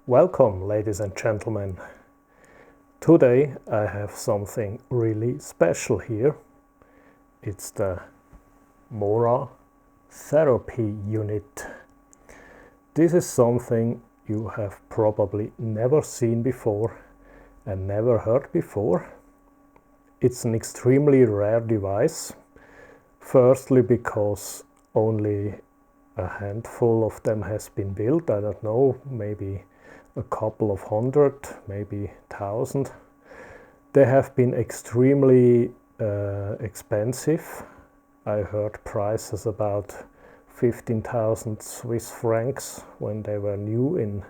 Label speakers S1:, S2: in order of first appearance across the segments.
S1: Welcome, ladies and gentlemen. Today I have something really special here. It's the MORA therapy unit. This is something you have probably never seen before and never heard before. It's an extremely rare device. Firstly, because only a handful of them has been built. I don't know, maybe a couple of hundred, maybe 1,000. They have been extremely expensive. I heard prices about 15,000 Swiss francs when they were new in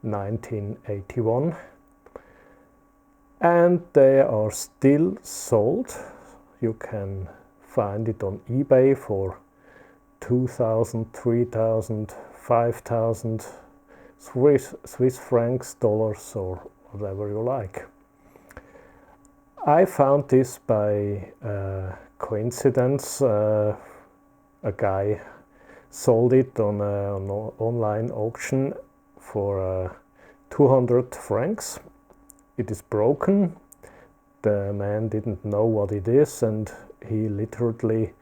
S1: 1981. And they are still sold. You can find it on eBay for 2,000, 3,000, 5,000 Swiss francs, dollars, or whatever you like. I found this by coincidence. A guy sold it on an online auction for 200 francs. It is broken. The man didn't know what it is, and he literally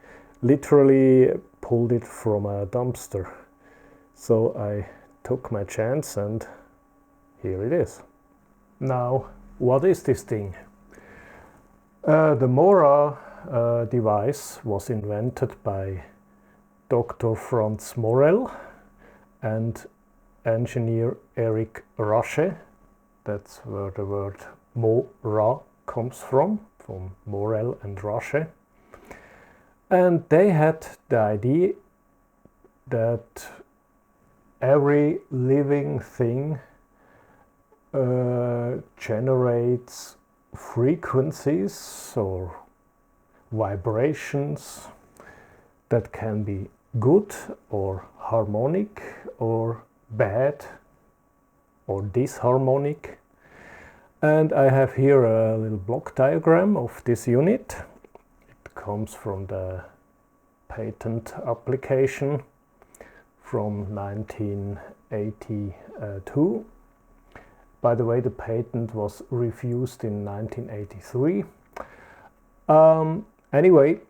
S1: pulled it from a dumpster. So I took my chance, and here it is. Now, what is this thing? The MORA device was invented by Dr. Franz Morel and engineer Eric Rache. That's where the word MORA comes from Morel and Rache. And they had the idea that every living thing generates frequencies or vibrations that can be good or harmonic or bad or disharmonic. And I have here a little block diagram of this unit. It comes from the patent application from 1982. By the way, the patent was refused in 1983. Anyway,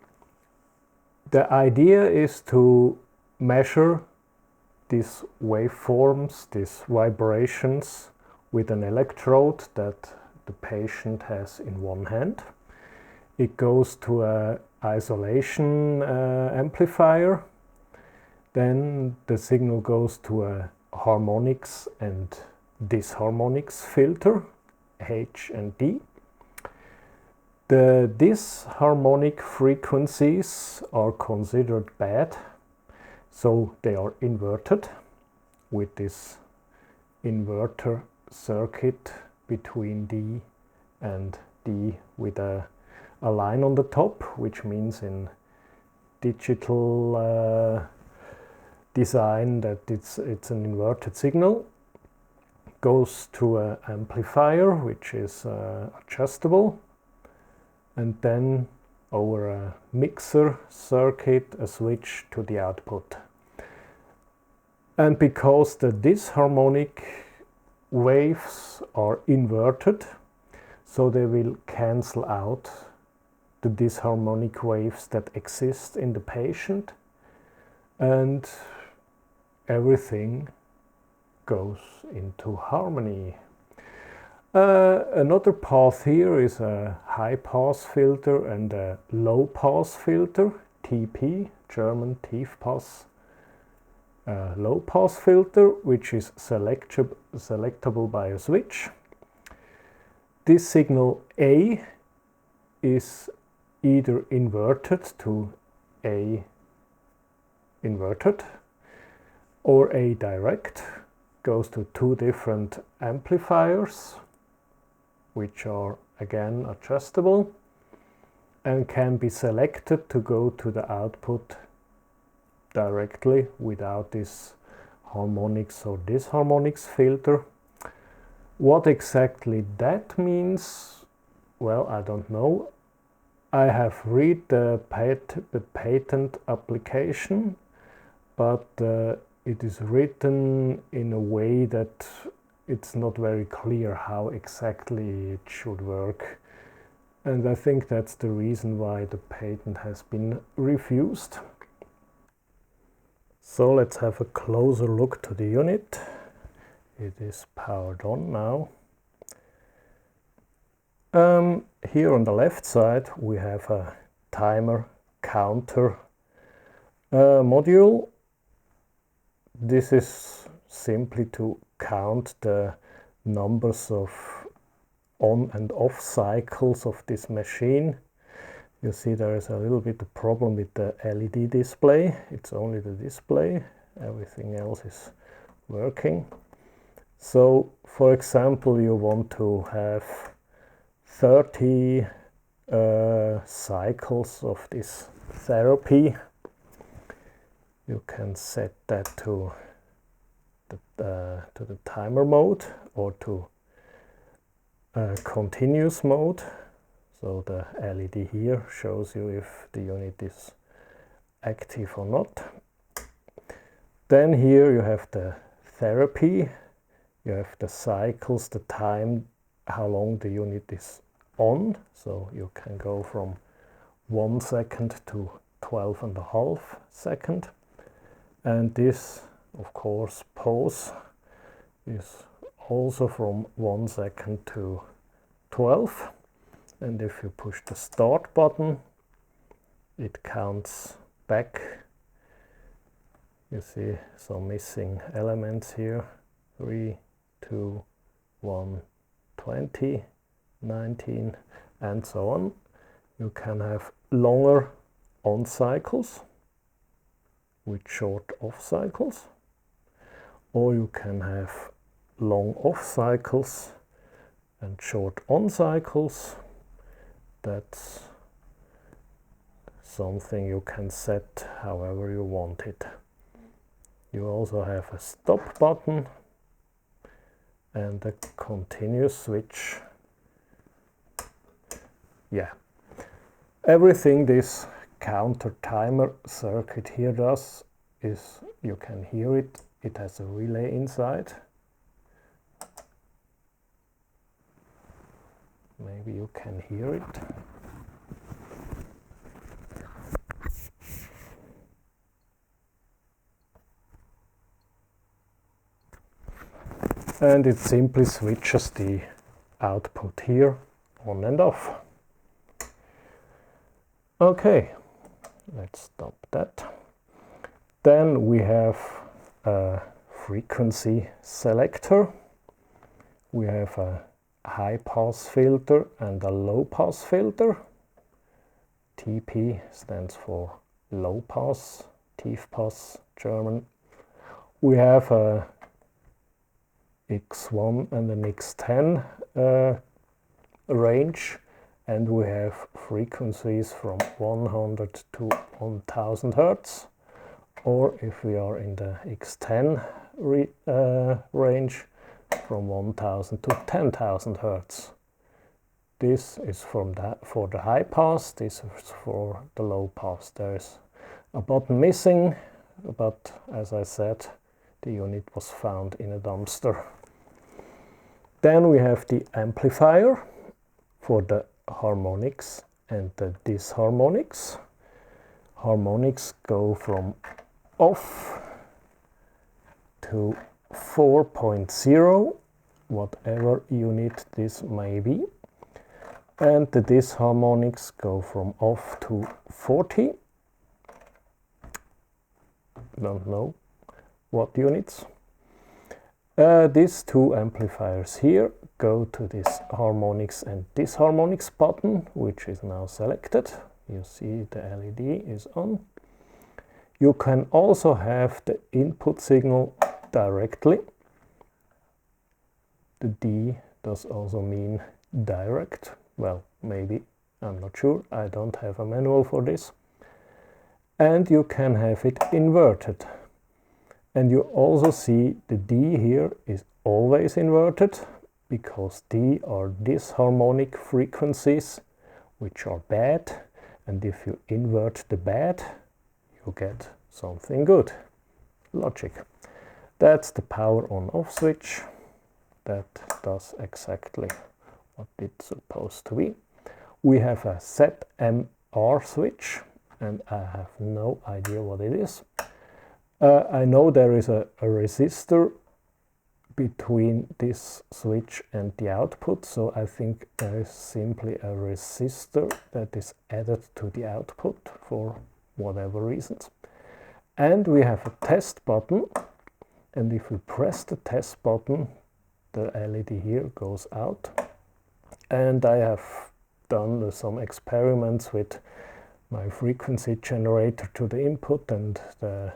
S1: the idea is to measure these waveforms, these vibrations, with an electrode that the patient has in one hand. It goes to an isolation amplifier. Then the signal goes to a harmonics and disharmonics filter, H and D. The disharmonic frequencies are considered bad, so they are inverted with this inverter circuit between D and D with a line on the top, which means in digital design that it's an inverted signal. Goes to an amplifier, which is adjustable, and then over a mixer circuit a switch to the output. And because the disharmonic waves are inverted, so they will cancel out the disharmonic waves that exist in the patient, and everything goes into harmony. Another path here is a high pass filter and a low pass filter, TP, German tief pass, low pass filter, which is selectable by a switch. This signal A is either inverted to A inverted or A direct. Goes to two different amplifiers, which are again adjustable and can be selected to go to the output directly without this harmonics or disharmonics filter. What exactly that means, well, I don't know. I have read the patent application, but it is written in a way that it's not very clear how exactly it should work. And I think that's the reason why the patent has been refused. So let's have a closer look to the unit. It is powered on now. Here on the left side we have a timer counter module. This is simply to count the numbers of on and off cycles of this machine. You see there is a little bit of problem with the LED display. It's only the display, everything else is working. So for example, you want to have 30 cycles of this therapy. You can set that to the timer mode or to continuous mode. So the LED here shows you if the unit is active or not. Then here you have the therapy, you have the cycles, the time, how long the unit is on. So you can go from 1 second to 12.5 seconds. And this, of course, pause is also from 1 second to 12. And if you push the start button, it counts back. You see some missing elements here. 3, 2, 1, 20, 19, and so on. You can have longer on cycles with short off cycles, or you can have long off cycles and short on cycles. That's something you can set however you want it. You also have a stop button and a continuous switch. Yeah, everything this counter timer circuit here does is, you can hear it, it has a relay inside. Maybe you can hear it. And it simply switches the output here on and off. Okay, let's stop that. Then we have a frequency selector. We have a high pass filter and a low pass filter. TP stands for low pass, Tiefpass German. We have a X1 and an X10 range, and we have frequencies from 100 to 1000 Hertz, or if we are in the X10 range, from 1000 to 10,000 Hertz. This is for the high pass, this is for the low pass. There is a button missing, but as I said, the unit was found in a dumpster. Then we have the amplifier for the harmonics and the disharmonics. Harmonics go from off to 4.0, whatever unit this may be. And the disharmonics go from off to 40. Don't know what units. These two amplifiers here go to this harmonics and disharmonics button, which is now selected. You see the LED is on. You can also have the input signal directly. The D does also mean direct. Well, maybe, I'm not sure. I don't have a manual for this. And you can have it inverted. And you also see the D here is always inverted, because D are disharmonic frequencies, which are bad. And if you invert the bad, you get something good. Logic. That's the power on off switch. that does exactly what it's supposed to be. We have a ZMR switch, and I have no idea what it is. I know there is a resistor between this switch and the output, so I think there is simply a resistor that is added to the output for whatever reasons. And we have a test button, and if we press the test button, the LED here goes out. And I have done some experiments with my frequency generator to the input and the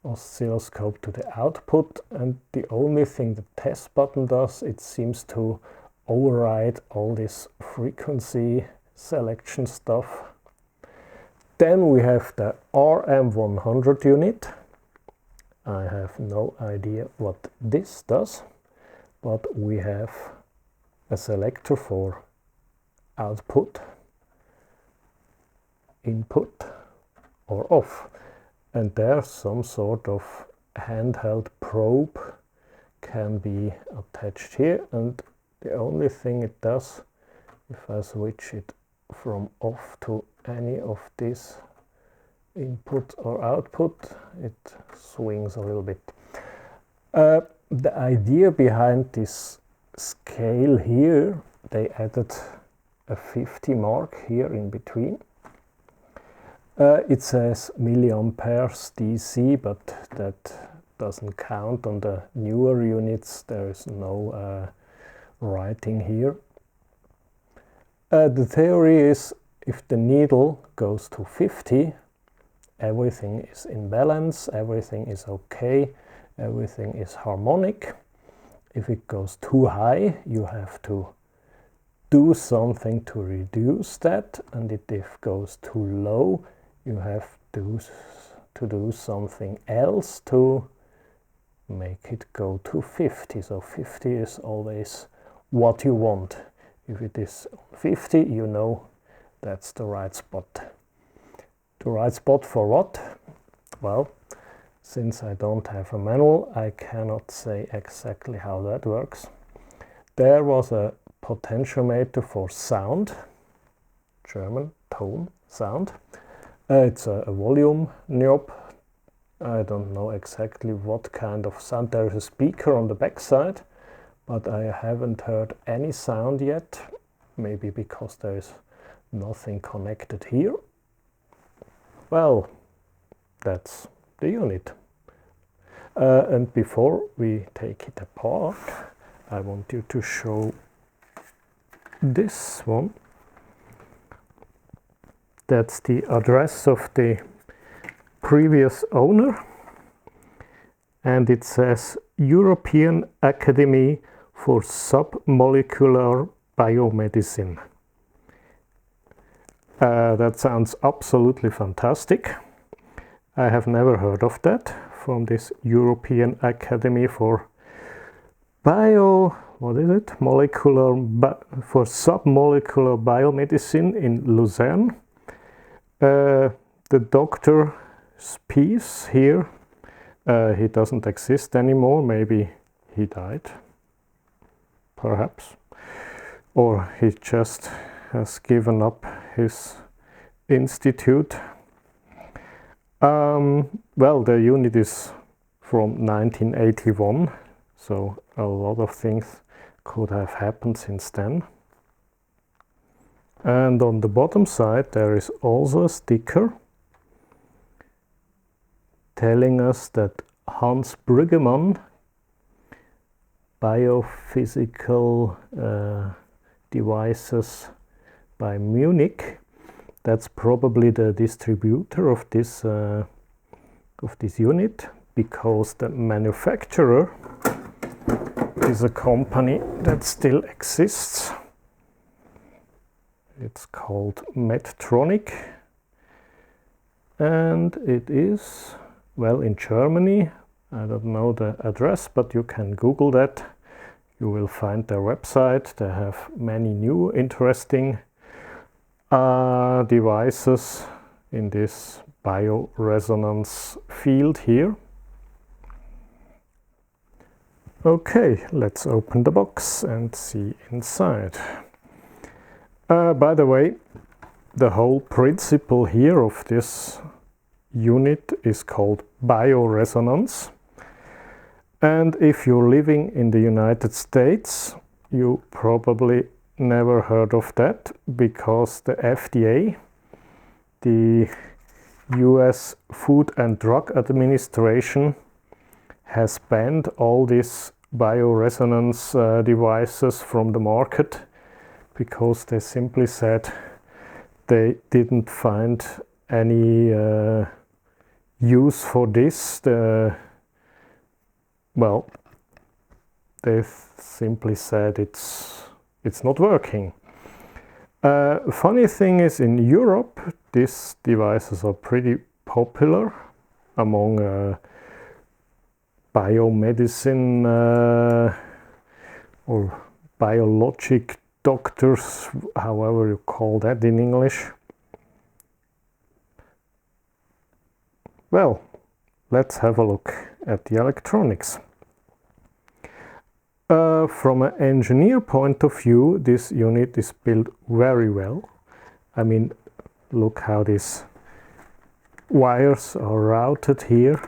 S1: oscilloscope to the output, and the only thing the test button does, it seems to override all this frequency selection stuff. Then we have the RM100 unit. I have no idea what this does, but we have a selector for output, input or off. And there some sort of handheld probe can be attached here, and the only thing it does, if I switch it from off to any of these input or output, it swings a little bit. The idea behind this scale here, they added a 50 mark here in between. It says milliamperes DC, but that doesn't count on the newer units. There is no writing here. The theory is if the needle goes to 50, everything is in balance, everything is okay, everything is harmonic. If it goes too high, you have to do something to reduce that, and if it goes too low, you have to do something else to make it go to 50. So 50 is always what you want. If it is 50, you know that's the right spot. The right spot for what? Well, since I don't have a manual, I cannot say exactly how that works. There was a potentiometer for sound, German tone, sound. It's a volume knob. I don't know exactly what kind of sound. There is a speaker on the back side, but I haven't heard any sound yet. Maybe because there is nothing connected here. Well, that's the unit. And before we take it apart, I want you to show this one. That's the address of the previous owner, and it says European Academy for Submolecular Biomedicine. That sounds absolutely fantastic. I have never heard of that, from this European Academy for for Submolecular Biomedicine in Lucerne. The doctor's piece here, he doesn't exist anymore. Maybe he died, perhaps, or he just has given up his institute. Well, the unit is from 1981, so a lot of things could have happened since then. And on the bottom side there is also a sticker telling us that Hans Brüggemann, Biophysical Devices by Munich, that's probably the distributor of this unit, because the manufacturer is a company that still exists. It's called Medtronic, and it is, well, in Germany. I don't know the address, but you can Google that. You will find their website. They have many new interesting devices in this bioresonance field here. Okay, let's open the box and see inside. By the way, the whole principle here of this unit is called bioresonance. And if you're living in the United States, you probably never heard of that, because the FDA, the US Food and Drug Administration, has banned all these bioresonance devices from the market, because they simply said they didn't find any use for this. Well, they simply said it's not working. Funny thing is, in Europe, these devices are pretty popular among biomedicine or biologic doctors, however you call that in English. Well, let's have a look at the electronics. From an engineer point of view, this unit is built very well. I mean, look how these wires are routed here.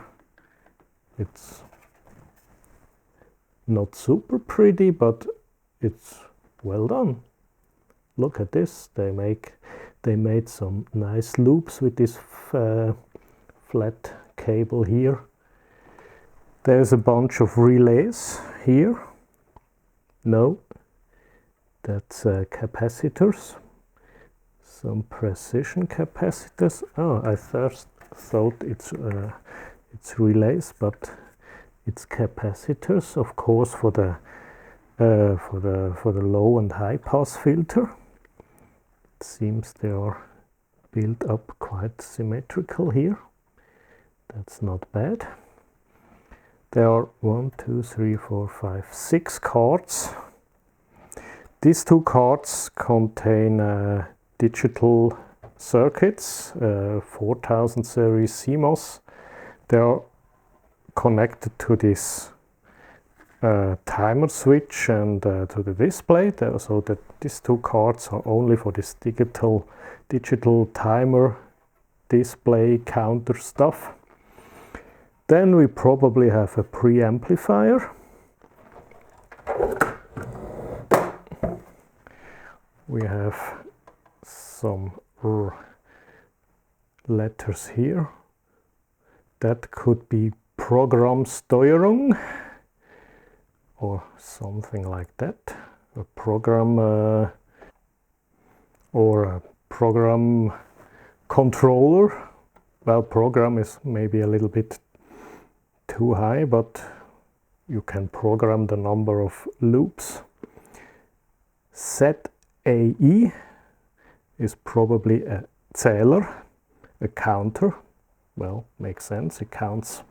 S1: It's not super pretty, but it's well done. Look at this. They made some nice loops with this flat cable here. There's a bunch of relays here. No, that's capacitors, some precision capacitors. Oh, I first thought it's relays, but it's capacitors, of course, for the low and high pass filter. It seems they are built up quite symmetrical here. That's not bad. There are 1, 2, 3, 4, 5, 6 cards. These 2 cards contain digital circuits, 4000 series CMOS. They are connected to this timer switch and to the display, so that these 2 cards are only for this digital timer display counter stuff. Then we probably have a preamplifier. We have some letters here. That could be Programmsteuerung or something like that. A program or a program controller. Well, program is maybe a little bit too high, but you can program the number of loops. ZAE is probably a Zähler, a counter. Well, makes sense, it counts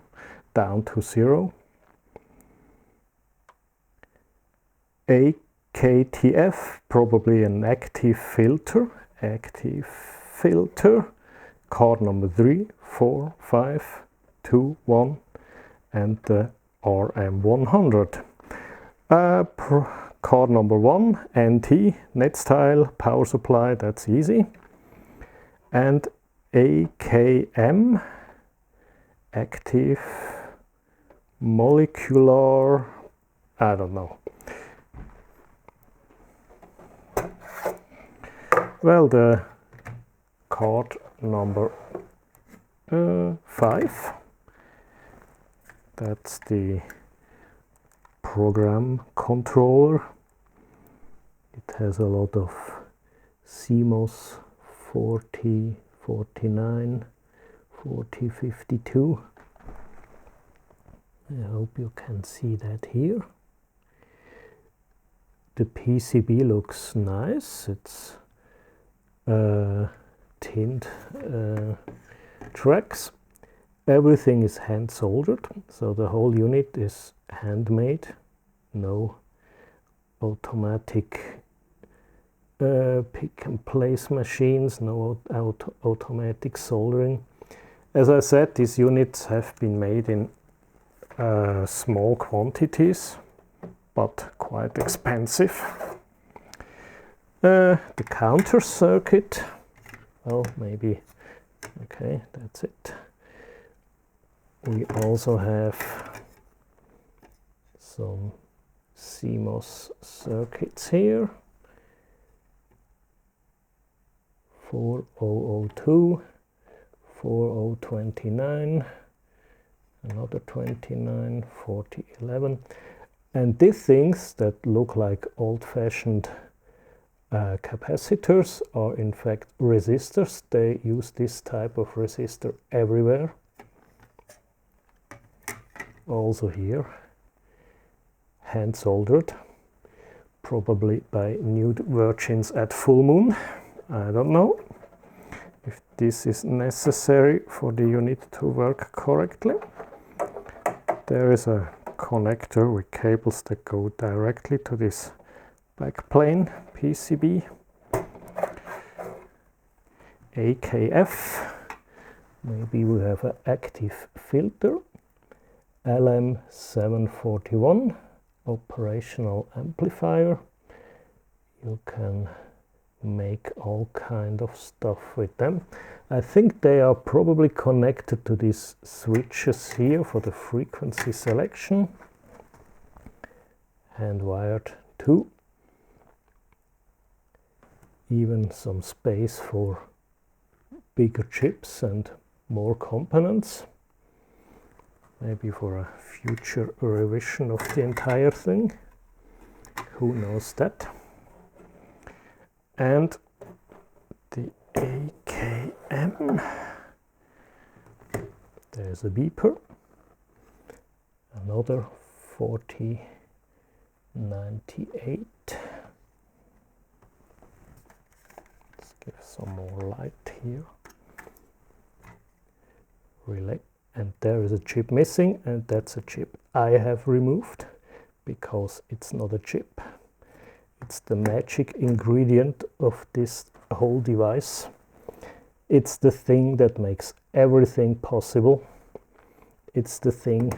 S1: down to 0. AKTF, probably an active filter. Card number 3, 4, 5, 2, 1. And the RM100. Card number 1, NT, net style, power supply, that's easy. And AKM, active molecular, I don't know. Well, the card number 5. That's the program controller. It has a lot of CMOS 40, 49, 40, 52. I hope you can see that here. The PCB looks nice. It's tinned tracks. Everything is hand soldered, so the whole unit is handmade. No automatic pick and place machines, no automatic soldering. As I said, these units have been made in small quantities, but quite expensive. The counter circuit, well, maybe, okay, that's it. We also have some CMOS circuits here. 4002, 4029, another 29, 4011. And these things that look like old-fashioned capacitors are in fact resistors. They use this type of resistor everywhere. Also here, hand soldered, probably by nude virgins at full moon. I don't know if this is necessary for the unit to work correctly. There is a connector with cables that go directly to this backplane PCB. AKF, maybe we have an active filter. LM741, operational amplifier. You can make all kind of stuff with them. I think they are probably connected to these switches here for the frequency selection. Hand wired too. Even some space for bigger chips and more components. Maybe for a future revision of the entire thing. Who knows that? And the AKM. There's a beeper. Another 4098. Let's give some more light here. Relay. And there is a chip missing, and that's a chip I have removed because it's not a chip. It's the magic ingredient of this whole device. It's the thing that makes everything possible. It's the thing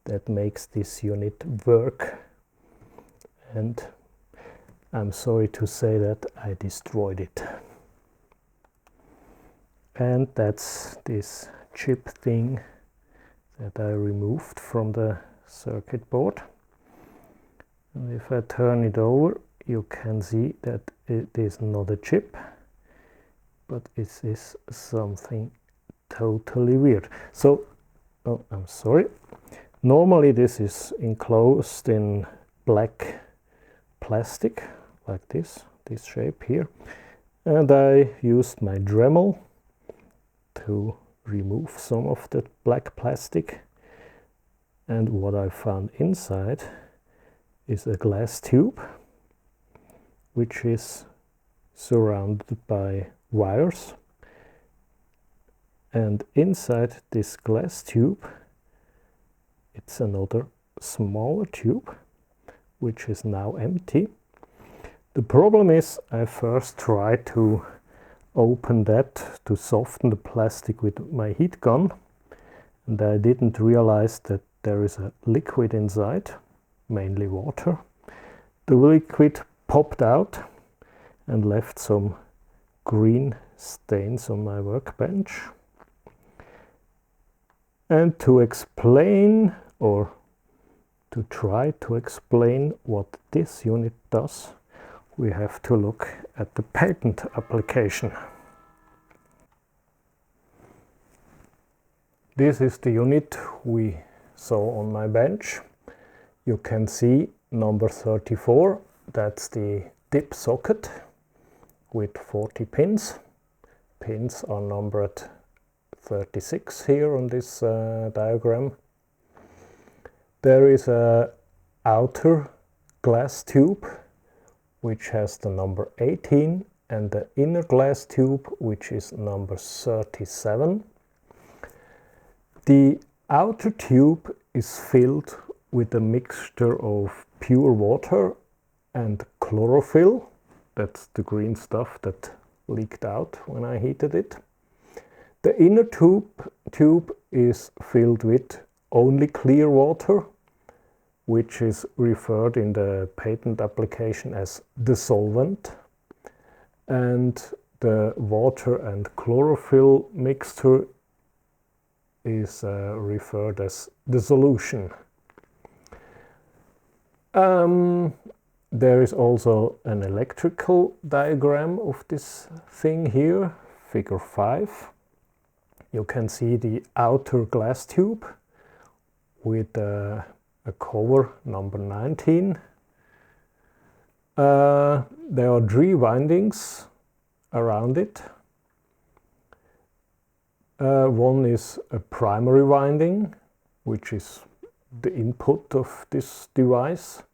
S1: that makes this unit work. And I'm sorry to say that I destroyed it. And that's this chip thing that I removed from the circuit board. And if I turn it over, you can see that it is not a chip, but it is something totally weird. So, oh, I'm sorry. Normally this is enclosed in black plastic, like this shape here. And I used my Dremel to remove some of the black plastic. And what I found inside is a glass tube, which is surrounded by wires. And inside this glass tube, it's another smaller tube, which is now empty. The problem is I first tried to open that to soften the plastic with my heat gun, and I didn't realize that there is a liquid inside, mainly water. The liquid popped out and left some green stains on my workbench. And to explain, or to try to explain what this unit does, we have to look at the patent application. This is the unit we saw on my bench. You can see number 34, that's the dip socket with 40 pins. Pins are numbered 36 here on this diagram. There is a outer glass tube which has the number 18 and the inner glass tube which is number 37. The outer tube is filled with a mixture of pure water and chlorophyll. That's the green stuff that leaked out when I heated it. The inner tube is filled with only clear water which is referred in the patent application as the solvent, and the water and chlorophyll mixture is referred as the solution. There is also an electrical diagram of this thing here, figure 5. You can see the outer glass tube with a cover number 19. There are 3 windings around it. One is a primary winding, which is the input of this device.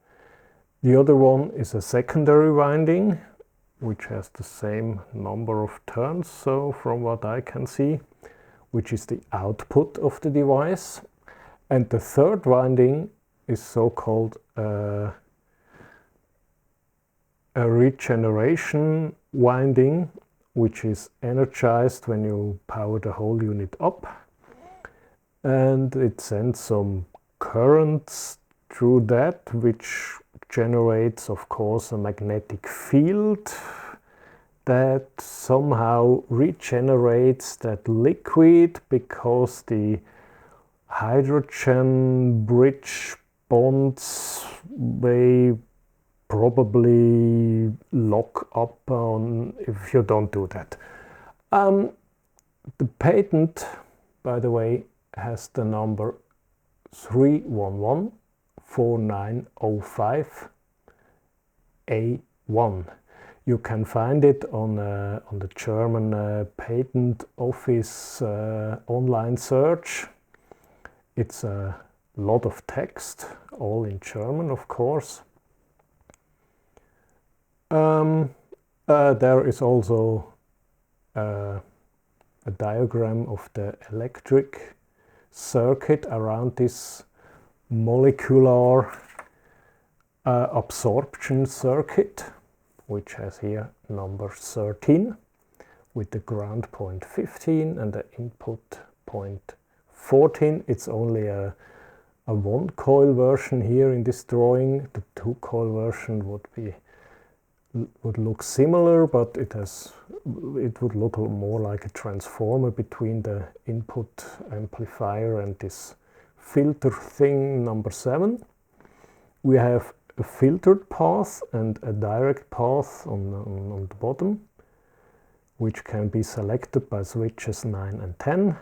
S1: The other one is a secondary winding, which has the same number of turns, so from what I can see, which is the output of the device. And the third winding is so-called a regeneration winding, which is energized when you power the whole unit up, and it sends some currents through that, which generates, of course, a magnetic field that somehow regenerates that liquid, because the hydrogen bridge bonds may probably lock up on if you don't do that. The patent, by the way, has the number 3114905A1. You can find it on the German patent office online search. It's a lot of text, all in German, of course. There is also a diagram of the electric circuit around this molecular absorption circuit, which has here number 13 with the ground point 15 and the input point 14. It's only a 1-coil version here in this drawing. The 2-coil version would look similar, but it would look more like a transformer between the input amplifier and this filter thing number 7. We have a filtered path and a direct path on the bottom, which can be selected by switches 9 and 10.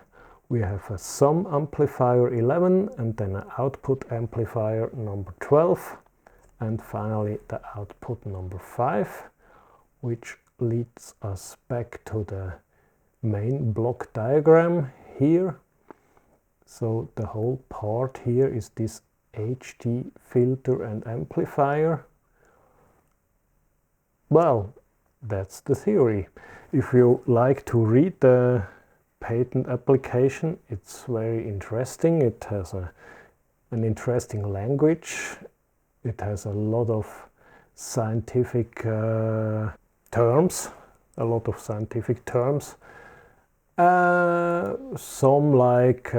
S1: We have a sum amplifier 11 and then an output amplifier number 12. And finally the output number 5, which leads us back to the main block diagram here. So the whole part here is this HD filter and amplifier. Well, that's the theory. If you like to read the patent application, it's very interesting. It has an interesting language. It has a lot of scientific terms, some like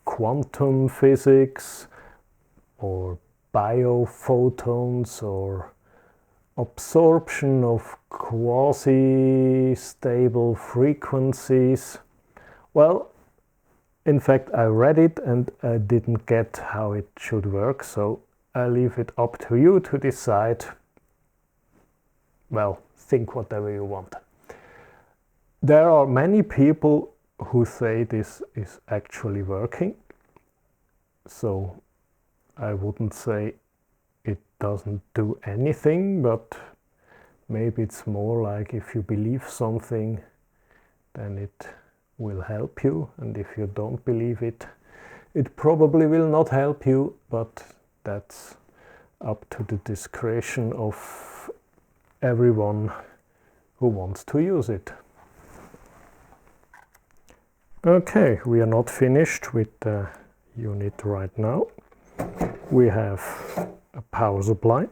S1: quantum physics or biophotons or absorption of quasi-stable frequencies. Well, in fact, I read it and I didn't get how it should work, so I leave it up to you to decide. Well, think whatever you want. There are many people who say this is actually working, so I wouldn't say it doesn't do anything, but maybe it's more like if you believe something, then it will help you, and if you don't believe it, it probably will not help you, but that's up to the discretion of everyone who wants to use it. Okay, we are not finished with the unit right now. We have a power supply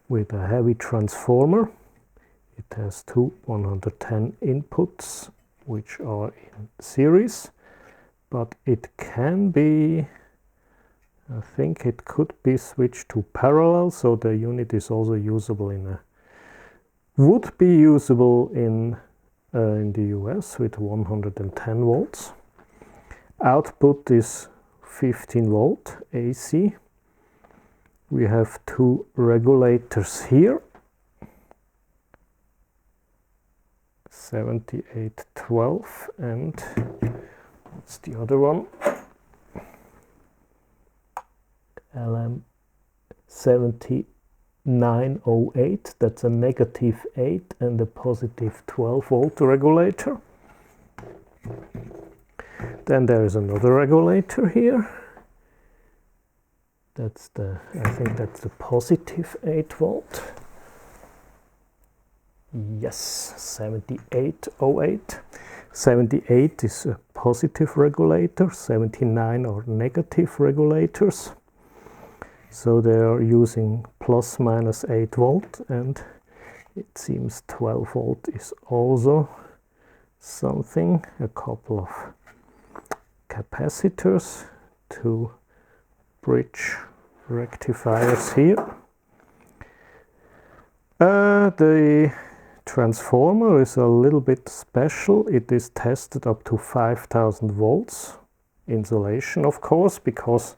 S1: with a heavy transformer. It has two 110 inputs which are in series, but it can be, I think it could be switched to parallel, so the unit is also usable would be usable in the US with 110 volts. Output is 15 volt AC. We have two regulators here, 7812 and what's the other one? LM7908, that's a negative 8 and a positive 12 volt regulator. Then there is another regulator here. That's I think that's the positive 8 volt. Yes, 7808. 78 is a positive regulator, 79 are negative regulators. So they are using plus minus 8 volt, and it seems 12 volt is also something. A couple of capacitors, two bridge rectifiers here. The transformer is a little bit special. It is tested up to 5000 volts insulation, of course, because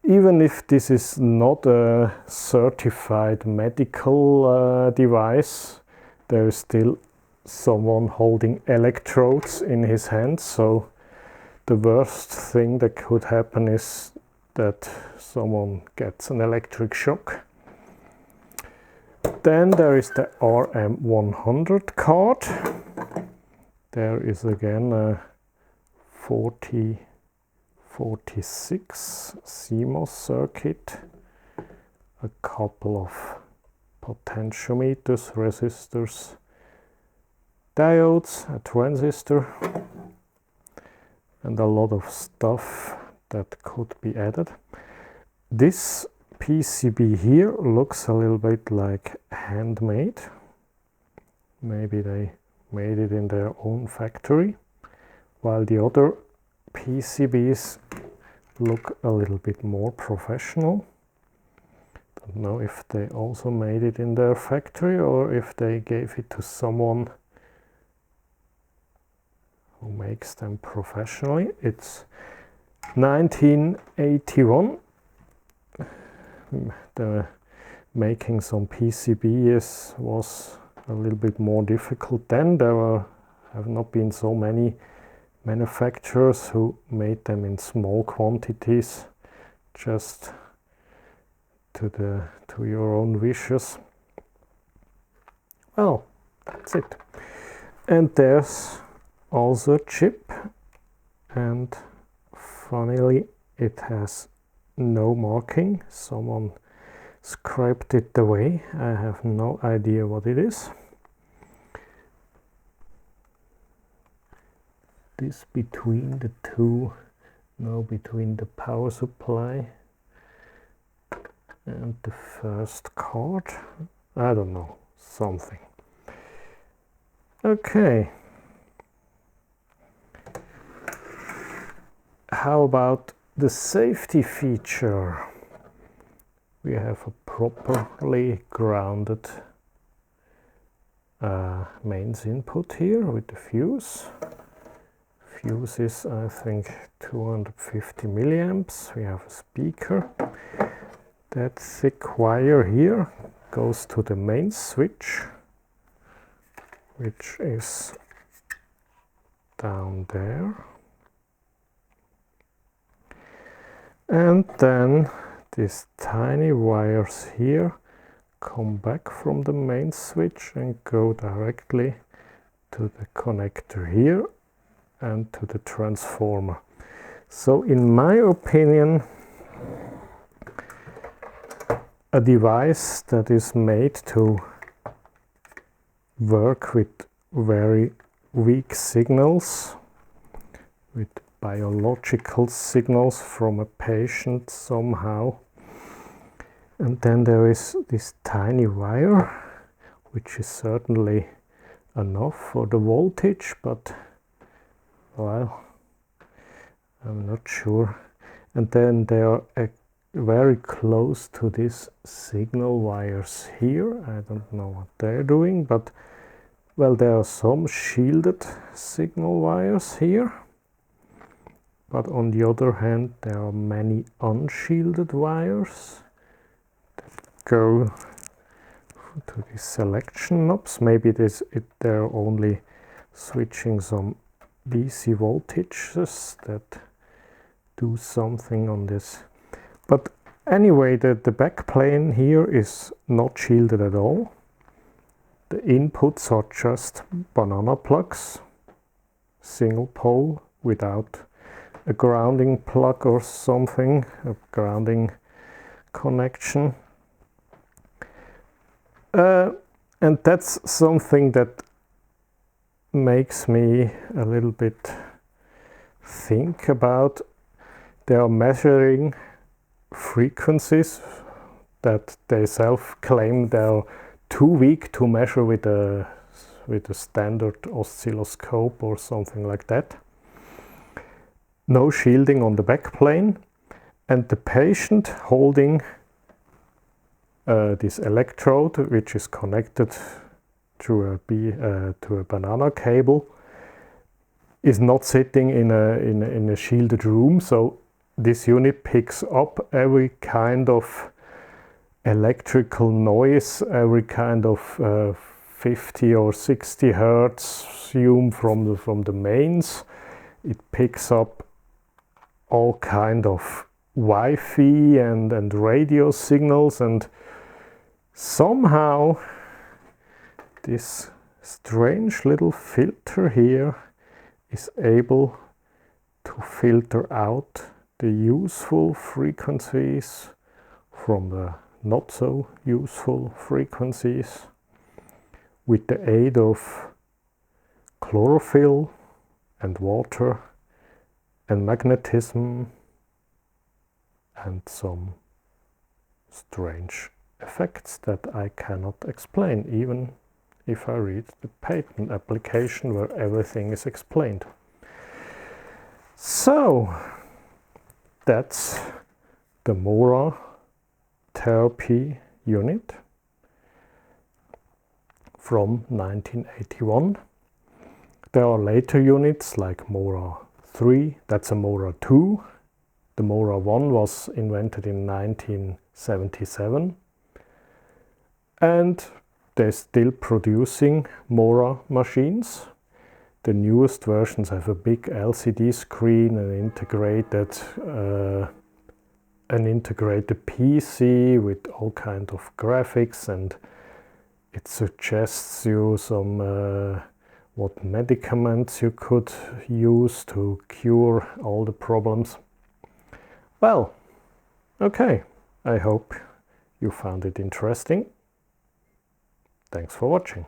S1: even if this is not a certified medical device, there is still someone holding electrodes in his hands, so the worst thing that could happen is that someone gets an electric shock. Then there is the RM100 card. There is again a 4046 CMOS circuit, a couple of potentiometers, resistors, diodes, a transistor, and a lot of stuff that could be added. This PCB here looks a little bit like handmade. Maybe they made it in their own factory, while the other PCBs look a little bit more professional. Don't know if they also made it in their factory or if they gave it to someone who makes them professionally. It's 1981. Making some PCBs was a little bit more difficult then. There have not been so many manufacturers who made them in small quantities, just to your own wishes. Well, that's it. And there's also a chip, and funnily it has no marking. Someone scraped it away. I have no idea what it is. This between the two, no, between the power supply and the first card. I don't know, something. Okay. How about the safety feature? We have a properly grounded mains input here with the fuse. Fuse is, I think, 250 milliamps. We have a speaker. That thick wire here goes to the main switch, which is down there. And then these tiny wires here come back from the main switch and go directly to the connector here and to the transformer. So in my opinion, a device that is made to work with very weak signals, with biological signals from a patient somehow. And then there is this tiny wire, which is certainly enough for the voltage, but well, I'm not sure. And then they are very close to these signal wires here. I don't know what they're doing, but well, there are some shielded signal wires here. But on the other hand, there are many unshielded wires that go to these selection knobs. Maybe they're only switching some DC voltages that do something on this. But anyway, the back plane here is not shielded at all. The inputs are just banana plugs, single pole without a grounding plug or something, a grounding connection. And that's something that makes me a little bit think about. They are measuring frequencies that they self-claim they're too weak to measure with a standard oscilloscope or something like that. No shielding on the back plane, and the patient holding this electrode, which is connected to a banana cable, is not sitting in a shielded room. So this unit picks up every kind of electrical noise, every kind of 50 or 60 hertz zoom from the mains. It picks up all kind of Wi-Fi and radio signals, and somehow this strange little filter here is able to filter out the useful frequencies from the not so useful frequencies with the aid of chlorophyll and water and magnetism and some strange effects that I cannot explain, even if I read the patent application where everything is explained. So that's the MORA therapy unit from 1981. There are later units like MORA3, that's a MORA2. The MORA1 was invented in 1977. And they're still producing MORA machines. The newest versions have a big LCD screen and an integrated PC with all kind of graphics, and it suggests you some what medicaments you could use to cure all the problems. Well, okay, I hope you found it interesting. Thanks for watching.